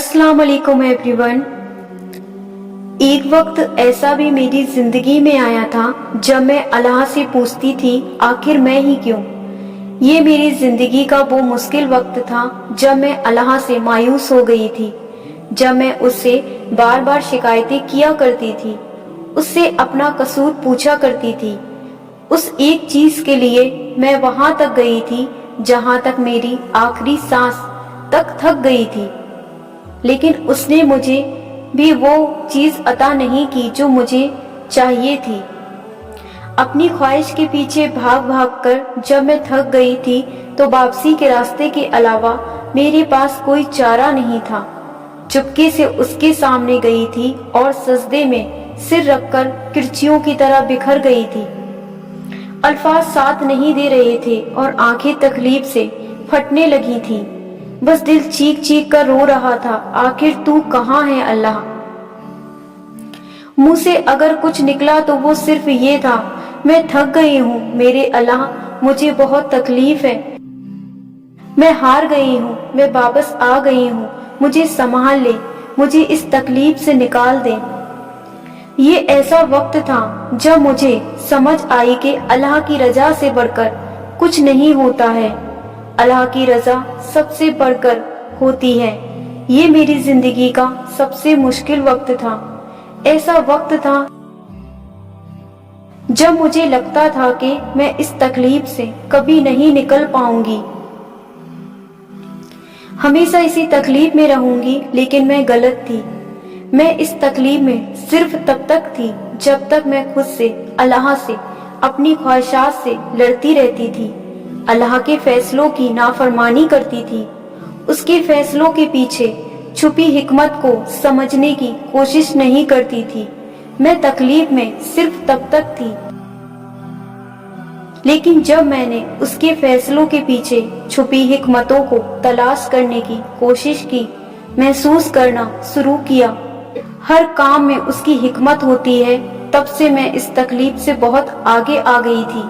अस्सलाम वालेकुम एवरीवन। एक वक्त ऐसा भी मेरी जिंदगी में आया था जब मैं अल्लाह से पूछती थी आखिर मैं ही क्यों। ये मेरी जिंदगी का वो मुश्किल वक्त था जब मैं अल्लाह से मायूस हो गई थी, जब मैं उससे बार बार शिकायतें किया करती थी, उससे अपना कसूर पूछा करती थी। उस एक चीज के लिए मैं वहां तक गई थी जहां तक मेरी आखिरी सांस तक थक गई थी, लेकिन उसने मुझे भी वो चीज अता नहीं की जो मुझे चाहिए थी। अपनी ख्वाहिश के पीछे भाग भाग कर जब मैं थक गई थी तो वापसी के रास्ते के अलावा मेरे पास कोई चारा नहीं था। चुपके से उसके सामने गई थी और सजदे में सिर रखकर किरचियों की तरह बिखर गई थी। अल्फाज साथ नहीं दे रहे थे और आंखें तकलीफ से फटने लगी थी। बस दिल चीख चीख कर रो रहा था, आखिर तू कहाँ है अल्लाह। मुंह से अगर कुछ निकला तो वो सिर्फ ये था, मैं थक गई हूँ मेरे अल्लाह, मुझे बहुत तकलीफ है, मैं हार गई हूँ, मैं वापस आ गई हूँ, मुझे संभाल ले, मुझे इस तकलीफ से निकाल दे। ये ऐसा वक्त था जब मुझे समझ आई कि अल्लाह की रजा से बढ़कर कुछ नहीं होता है, अल्लाह की रजा सबसे बढ़कर होती है। ये मेरी जिंदगी का सबसे मुश्किल वक्त था। ऐसा वक्त था जब मुझे लगता था कि मैं इस तकलीफ से कभी नहीं निकल पाऊंगी, हमेशा इसी तकलीफ में रहूंगी। लेकिन मैं गलत थी। मैं इस तकलीफ में सिर्फ तब तक थी जब तक मैं खुद से, अल्लाह से, अपनी ख्वाहिशात से लड़ती रहती थी, अल्लाह के फैसलों की नाफरमानी करती थी, उसके फैसलों के पीछे छुपी हिकमत को समझने की कोशिश नहीं करती थी। मैं तकलीफ में सिर्फ तब तक थी, लेकिन जब मैंने उसके फैसलों के पीछे छुपी हिकमतों को तलाश करने की कोशिश की, महसूस करना शुरू किया हर काम में उसकी हिकमत होती है, तब से मैं इस तकलीफ से बहुत आगे आ गई थी।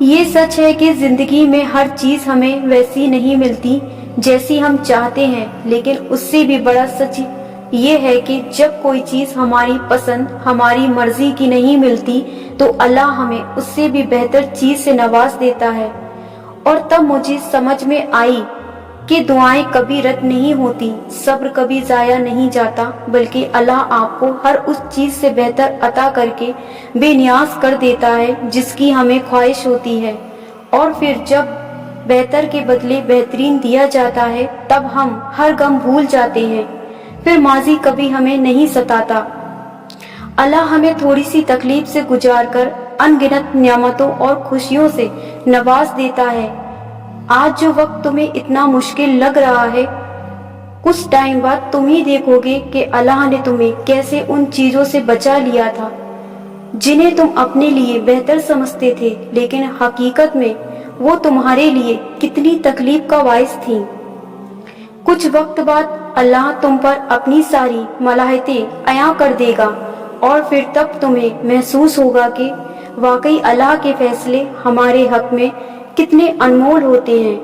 ये सच है कि जिंदगी में हर चीज हमें वैसी नहीं मिलती जैसी हम चाहते हैं, लेकिन उससे भी बड़ा सच ये है कि जब कोई चीज हमारी पसंद, हमारी मर्जी की नहीं मिलती तो अल्लाह हमें उससे भी बेहतर चीज से नवाज देता है। और तब मुझे समझ में आई कि दुआएं कभी रद्द नहीं होती, सब्र कभी जाया नहीं जाता, बल्कि अल्लाह आपको हर उस चीज से बेहतर अता करके बेनियाज कर देता है जिसकी हमें ख्वाहिश होती है। और फिर जब बेहतर के बदले बेहतरीन दिया जाता है तब हम हर गम भूल जाते हैं, फिर माजी कभी हमें नहीं सताता। अल्लाह हमें थोड़ी सी तकलीफ से गुजार कर अनगिनत नियामतों और खुशियों से नवाज देता है। आज जो वक्त तुम्हें इतना मुश्किल लग रहा है, कुछ टाइम बाद तुम ही देखोगे कि अल्लाह ने तुम्हें कैसे उन चीजों से बचा लिया था जिन्हें तुम अपने लिए बेहतर समझते थे, लेकिन हकीकत में वो तुम्हारे लिए कितनी तकलीफ का बाइस थी। कुछ वक्त बाद अल्लाह तुम पर अपनी सारी मलाहतें अया कर देगा और फिर तब तुम्हें महसूस होगा कि वाकई अल्लाह के फैसले हमारे हक में कितने अनमोल होते हैं।